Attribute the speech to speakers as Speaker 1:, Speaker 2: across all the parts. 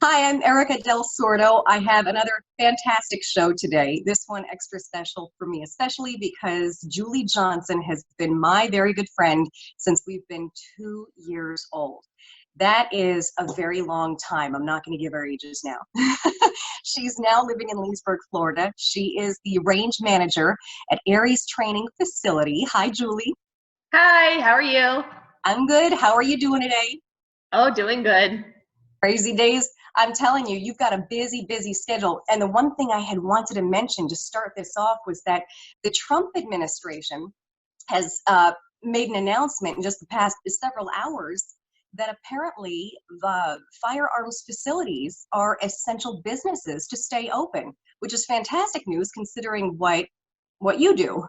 Speaker 1: Hi, I'm Erica Del Sordo. I have another fantastic show today. This one extra special for me, especially because Julie Johnson has been my very good friend since we've been 2 years old. That is a very long time. I'm not going to give her ages now. She's now living in Leesburg, Florida. She is the range manager at Aries Training Facility. Hi, Julie.
Speaker 2: Hi, how are you?
Speaker 1: I'm good. How are you doing today?
Speaker 2: Oh, doing good.
Speaker 1: Crazy days. I'm telling you, you've got a busy, busy schedule. And the one thing I had wanted to mention to start this off was that the Trump administration has made an announcement in just the past several hours that apparently the firearms facilities are essential businesses to stay open, which is fantastic news considering what you do.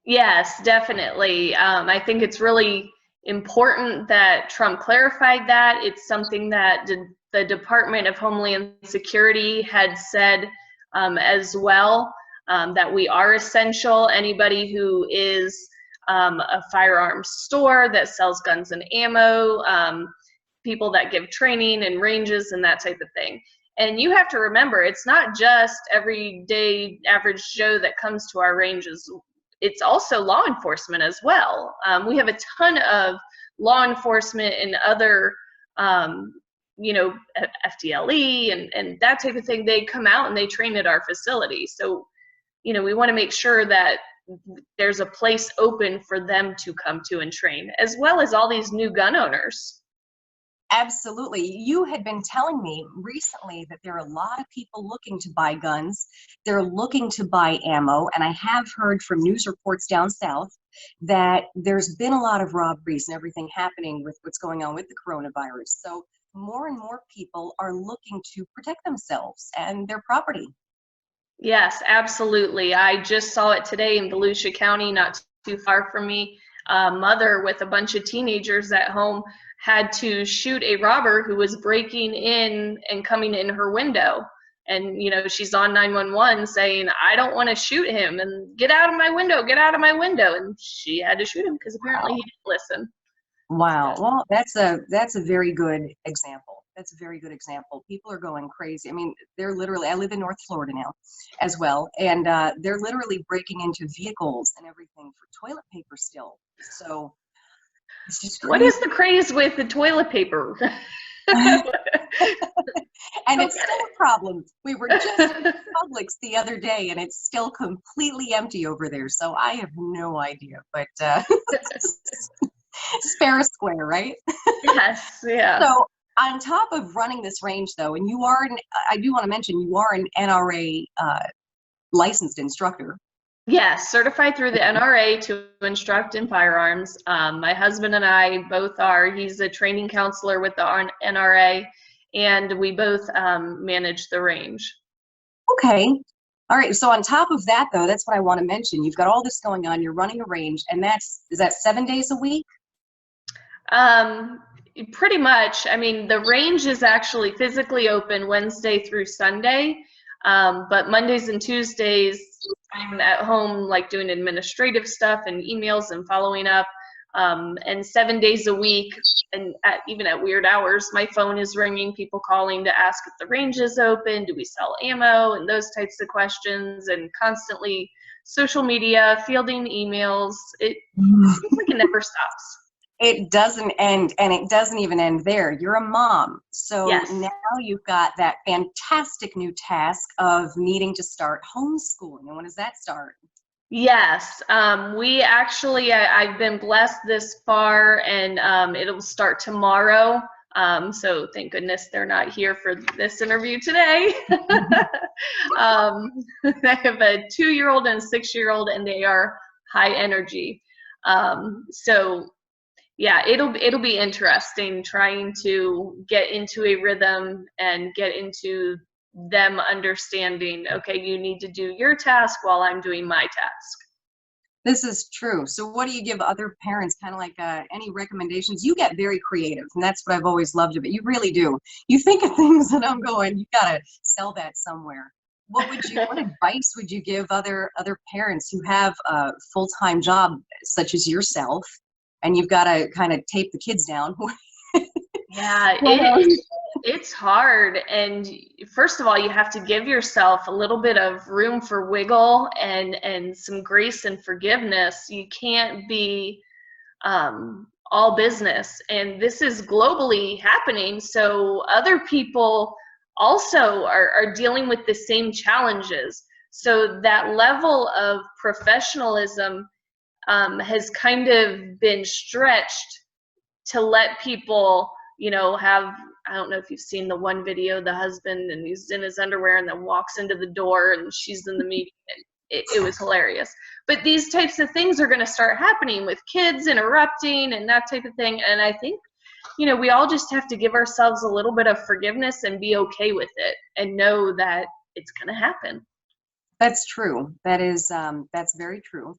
Speaker 2: Yes, definitely. I think it's really important that Trump clarified that. It's something that the Department of Homeland Security had said as well, that we are essential. Anybody who is a firearms store that sells guns and ammo, people that give training and ranges and that type of thing. And you have to remember, it's not just everyday average Joe that comes to our ranges. It's also law enforcement as well. We have a ton of law enforcement and other, FDLE and that type of thing. They come out and they train at our facility. So, we want to make sure that there's a place open for them to come to and train, as well as all these new gun owners.
Speaker 1: Absolutely. You had been telling me recently that there are a lot of people looking to buy guns. They're looking to buy ammo. And I have heard from news reports down south that there's been a lot of robberies and everything happening with what's going on with the coronavirus. So more and more people are looking to protect themselves and their property.
Speaker 2: Yes, absolutely. I just saw it today in Volusia County, not too far from me. A mother with a bunch of teenagers at home had to shoot a robber who was breaking in and coming in her window. And, she's on 911 saying, I don't want to shoot him and get out of my window, get out of my window. And she had to shoot him because apparently he didn't listen.
Speaker 1: Wow.
Speaker 2: Yes.
Speaker 1: Well, that's a very good example. That's a very good example. People are going crazy. I mean, they're literally, I live in North Florida now as well, and they're literally breaking into vehicles and everything for toilet paper still. So it's just
Speaker 2: What
Speaker 1: crazy.
Speaker 2: is the craze with the toilet paper?
Speaker 1: And it's still a problem. We were just at Publix the other day, and it's still completely empty over there. So I have no idea, but spare a square, right?
Speaker 2: Yes, yeah.
Speaker 1: So on top of running this range, though, and I do want to mention you are an NRA licensed instructor.
Speaker 2: Yes, certified through the NRA to instruct in firearms. My husband and I both are. He's a training counselor with the NRA, and we both manage the range.
Speaker 1: Okay. All right. So on top of that, though, that's what I want to mention. You've got all this going on. You're running a range, and is that 7 days a week?
Speaker 2: Pretty much. I mean, the range is actually physically open Wednesday through Sunday, but Mondays and Tuesdays, I'm at home, like doing administrative stuff and emails and following up. And 7 days a week, and even at weird hours, my phone is ringing, people calling to ask if the range is open, do we sell ammo, and those types of questions, and constantly social media, fielding emails. It seems like it never stops.
Speaker 1: It doesn't end, and it doesn't even end there. You're a mom. So
Speaker 2: Yes.
Speaker 1: now you've got that fantastic new task of needing to start homeschooling. And when does that start?
Speaker 2: Yes, we actually, I've been blessed this far, and it'll start tomorrow. So thank goodness they're not here for this interview today. I have a 2-year-old and a 6-year-old, and they are high energy. So yeah, it'll be interesting trying to get into a rhythm and get into them understanding, okay, you need to do your task while I'm doing my task.
Speaker 1: This is true. So what do you give other parents, kind of like any recommendations? You get very creative, and that's what I've always loved of it. You really do. You think of things and I'm going, you got to sell that somewhere. What advice would you give other parents who have a full-time job such as yourself, and you've got to kind of tape the kids down?
Speaker 2: Yeah,
Speaker 1: Well,
Speaker 2: it's hard. And first of all, you have to give yourself a little bit of room for wiggle and some grace and forgiveness. You can't be all business. And this is globally happening. So other people also are dealing with the same challenges. So that level of professionalism has kind of been stretched to let people, have, I don't know if you've seen the one video, the husband, and he's in his underwear and then walks into the door and she's in the meeting. And it was hilarious. But these types of things are going to start happening with kids interrupting and that type of thing. And I think, we all just have to give ourselves a little bit of forgiveness and be okay with it and know that it's going to happen.
Speaker 1: that's true. That's very true.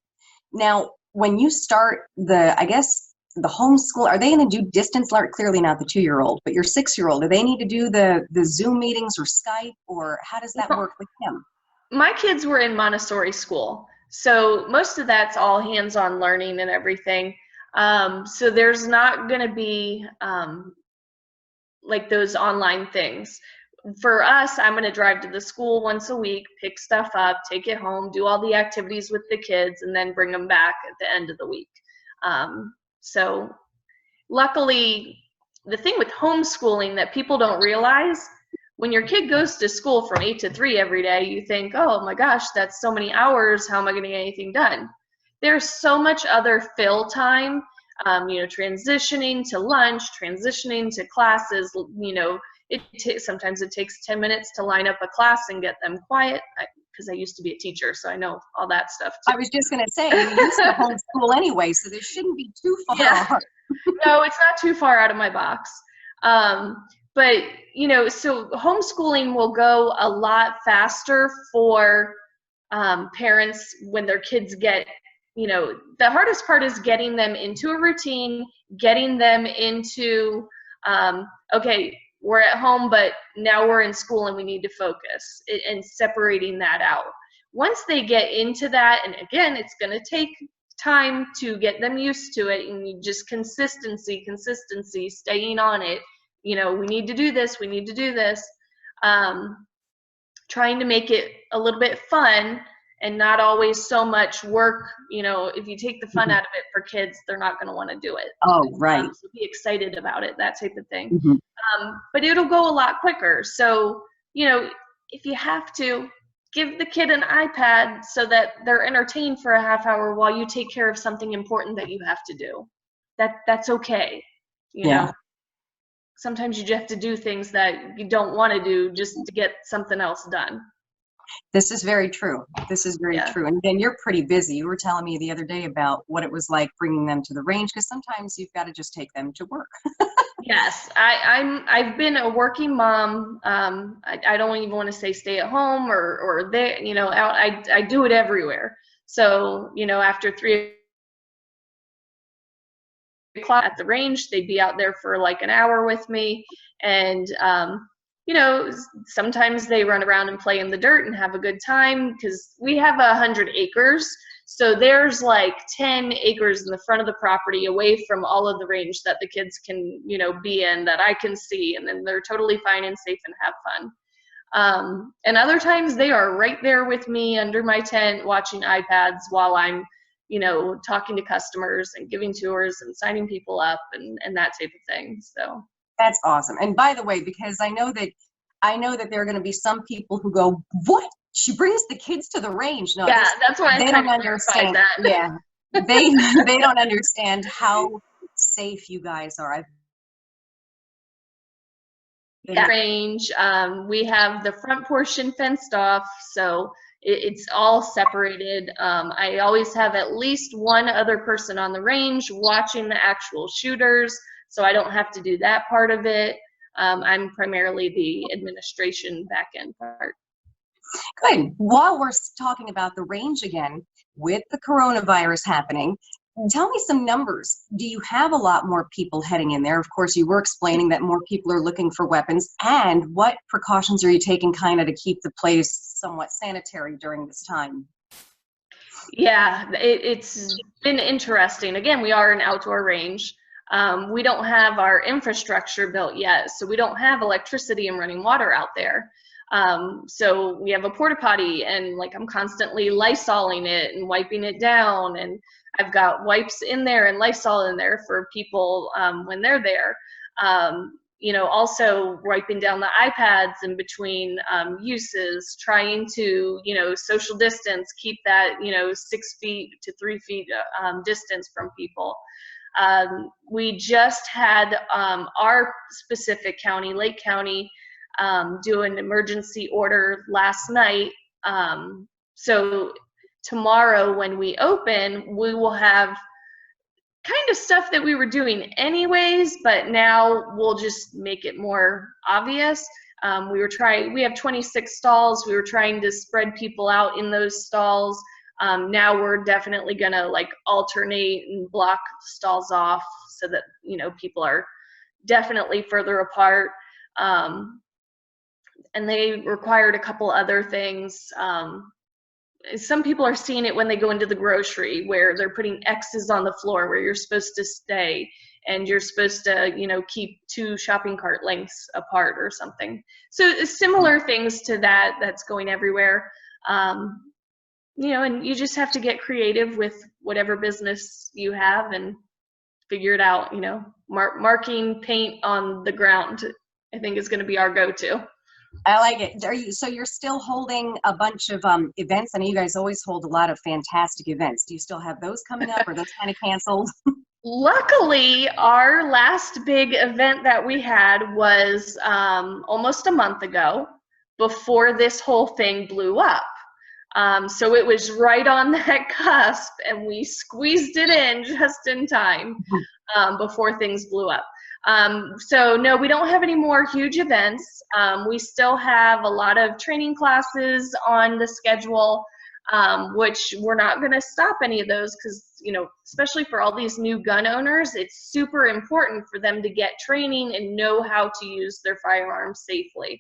Speaker 1: Now, when you start I guess the homeschool, are they going to do distance learn? Clearly not the 2-year-old, but your 6-year-old, do they need to do the Zoom meetings or Skype, or how does that work with him?
Speaker 2: My kids were in Montessori school, so most of that's all hands-on learning and everything. So there's not going to be like those online things. For us, I'm going to drive to the school once a week, pick stuff up, take it home, do all the activities with the kids, and then bring them back at the end of the week. So luckily, the thing with homeschooling that people don't realize, when your kid goes to school from 8 to 3 every day, you think, oh my gosh, that's so many hours. How am I going to get anything done? There's so much other fill time, transitioning to lunch, transitioning to classes, sometimes it takes 10 minutes to line up a class and get them quiet, because I used to be a teacher, so I know all that stuff too.
Speaker 1: I was just going to say, you used to homeschool anyway, so this shouldn't be too far.
Speaker 2: Yeah. No, it's not too far out of my box. But, so homeschooling will go a lot faster for parents when their kids get, the hardest part is getting them into a routine, getting them into, okay, we're at home, but now we're in school and we need to focus, and separating that out. Once they get into that, and again, it's going to take time to get them used to it, and you just consistency, staying on it. We need to do this, we need to do this. Trying to make it a little bit fun and not always so much work. If you take the fun out of it for kids, they're not going to want to do it.
Speaker 1: Oh, right.
Speaker 2: So be excited about it, that type of thing.
Speaker 1: Mm-hmm.
Speaker 2: But it'll go a lot quicker. So, if you have to, give the kid an iPad so that they're entertained for a half hour while you take care of something important that you have to do. That's okay. You know, sometimes you just have to do things that you don't want to do just to get something else done.
Speaker 1: This is very true. This is very true. And then you're pretty busy. You were telling me the other day about what it was like bringing them to the range, because sometimes you've got to just take them to work.
Speaker 2: Yes, I've been a working mom. I don't even want to say stay at home or there, out. I do it everywhere. So, after 3 o'clock at the range, they'd be out there for like an hour with me. And, sometimes they run around and play in the dirt and have a good time, because we have 100 acres. So there's like 10 acres in the front of the property away from all of the range that the kids can, be in, that I can see, and then they're totally fine and safe and have fun. And other times they are right there with me under my tent watching iPads while I'm, talking to customers and giving tours and signing people up and that type of thing. So
Speaker 1: that's awesome. And by the way, because I know that there are going to be some people who go, what? She brings the kids to the range. No,
Speaker 2: yeah, that's why
Speaker 1: they don't understand that. Yeah, they don't understand how safe you guys are.
Speaker 2: Range. We have the front portion fenced off, so it's all separated. I always have at least one other person on the range watching the actual shooters, so I don't have to do that part of it. I'm primarily the administration back end part.
Speaker 1: Good. While we're talking about the range again, with the coronavirus happening, tell me some numbers. Do you have a lot more people heading in there? Of course, you were explaining that more people are looking for weapons. And what precautions are you taking kind of to keep the place somewhat sanitary during this time?
Speaker 2: Yeah, it's been interesting. Again, we are an outdoor range. We don't have our infrastructure built yet, so we don't have electricity and running water out there. So we have a porta potty, and like I'm constantly Lysoling it and wiping it down, and I've got wipes in there and Lysol in there for people when they're there. You know, also wiping down the iPads in between uses, trying to, you know, social distance, keep that, you know, 6 feet to 3 feet distance from people. We just had our specific county, Lake County, do an emergency order last night. So tomorrow when we open, we will have kind of stuff that we were doing anyways, but now we'll just make it more obvious. We have 26 stalls. We were trying to spread people out in those stalls. Now we're definitely gonna like alternate and block stalls off so that, you know, people are definitely further apart. And they required a couple other things. Some people are seeing it when they go into the grocery, where they're putting X's on the floor where you're supposed to stay, and you're supposed to, you know, keep 2 shopping cart lengths apart or something. So similar things to that, that's going everywhere. You know, and you just have to get creative with whatever business you have and figure it out. You know, marking paint on the ground, I think, is going to be our go-to.
Speaker 1: I like it. So you're still holding a bunch of events? I know you guys always hold a lot of fantastic events. Do you still have those coming up, or those kind of canceled?
Speaker 2: Luckily, our last big event that we had was almost a month ago, before this whole thing blew up. So it was right on that cusp, and we squeezed it in just in time before things blew up. So no, we don't have any more huge events. We still have a lot of training classes on the schedule, which we're not going to stop any of those, because, you know, especially for all these new gun owners, it's super important for them to get training and know how to use their firearms safely,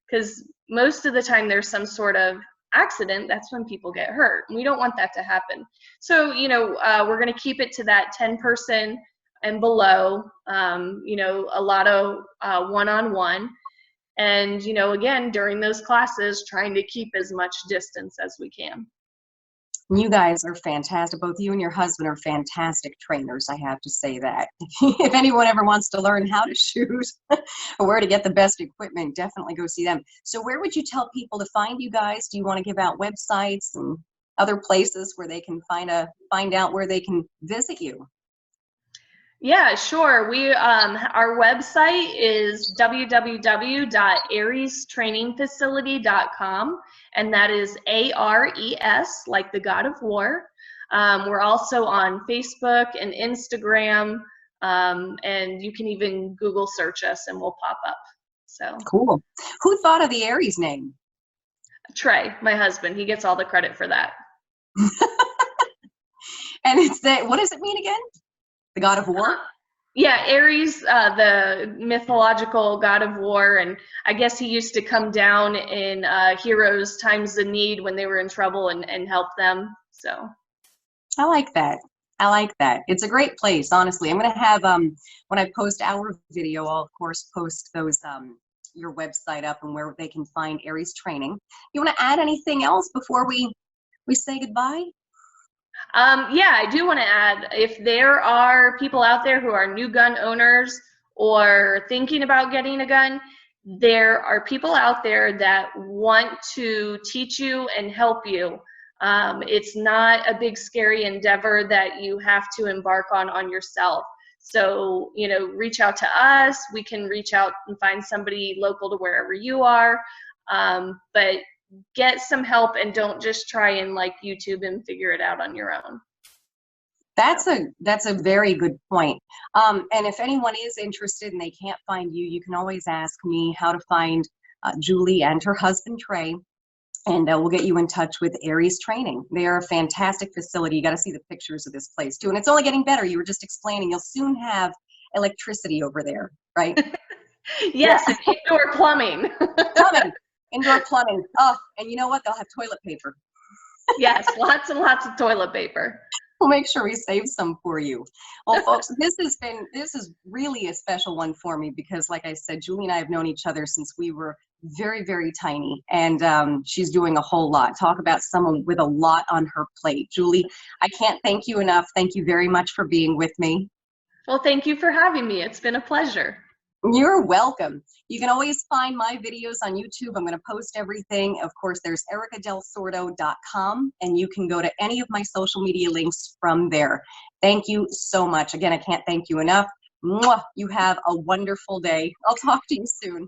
Speaker 2: because most of the time there's some sort of accident. That's when people get hurt, and we don't want that to happen. So, you know, we're going to keep it to that 10-person and below, you know, a lot of one-on-one, and, you know, again, during those classes, trying to keep as much distance as we can.
Speaker 1: You guys are fantastic. Both you and your husband are fantastic trainers, I have to say that. If anyone ever wants to learn how to shoot or where to get the best equipment, definitely go see them. So where would you tell people to find you guys? Do you want to give out websites and other places where they can find out where they can visit you?
Speaker 2: Yeah, sure. Our website is www.arestrainingfacility.com, and that is ARES, like the God of War. We're also on Facebook and Instagram, and you can even Google search us and we'll pop up. So
Speaker 1: cool. Who thought of the Aries name?
Speaker 2: Trey, my husband. He gets all the credit for that.
Speaker 1: And what does it mean again? The God of War?
Speaker 2: Yeah, Ares, the mythological God of War, and I guess he used to come down in heroes' times of need when they were in trouble and help them. So
Speaker 1: I like that. I like that. It's a great place, honestly. I'm going to have, when I post our video, I'll of course post those, your website up and where they can find Aries Training. You want to add anything else before we say goodbye?
Speaker 2: Yeah, I do want to add, if there are people out there who are new gun owners or thinking about getting a gun, there are people out there that want to teach you and help you. It's not a big scary endeavor that you have to embark on yourself. So, you know, reach out to us. We can reach out and find somebody local to wherever you are. But get some help, and don't just try and like YouTube and figure it out on your own.
Speaker 1: That's a very good point. And if anyone is interested and they can't find you, you can always ask me how to find Julie and her husband Trey, and we'll get you in touch with Aries Training. They are a fantastic facility. You got to see the pictures of this place too, and it's only getting better. You were just explaining you'll soon have electricity over there, right?
Speaker 2: Yes, yeah. And indoor plumbing.
Speaker 1: Indoor plumbing. Oh, and you know what? They'll have toilet paper.
Speaker 2: Yes, lots and lots of toilet paper.
Speaker 1: We'll make sure we save some for you. Well, folks, this is really a special one for me because, like I said, Julie and I have known each other since we were very, very tiny, and she's doing a whole lot. Talk about someone with a lot on her plate. Julie, I can't thank you enough. Thank you very much for being with me.
Speaker 2: Well, thank you for having me. It's been a pleasure.
Speaker 1: You're welcome. You can always find my videos on YouTube. I'm going to post everything. Of course, there's ericadelsordo.com, and you can go to any of my social media links from there. Thank you so much. Again, I can't thank you enough. Mwah! You have a wonderful day. I'll talk to you soon.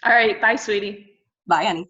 Speaker 2: All right. Bye, sweetie.
Speaker 1: Bye, honey.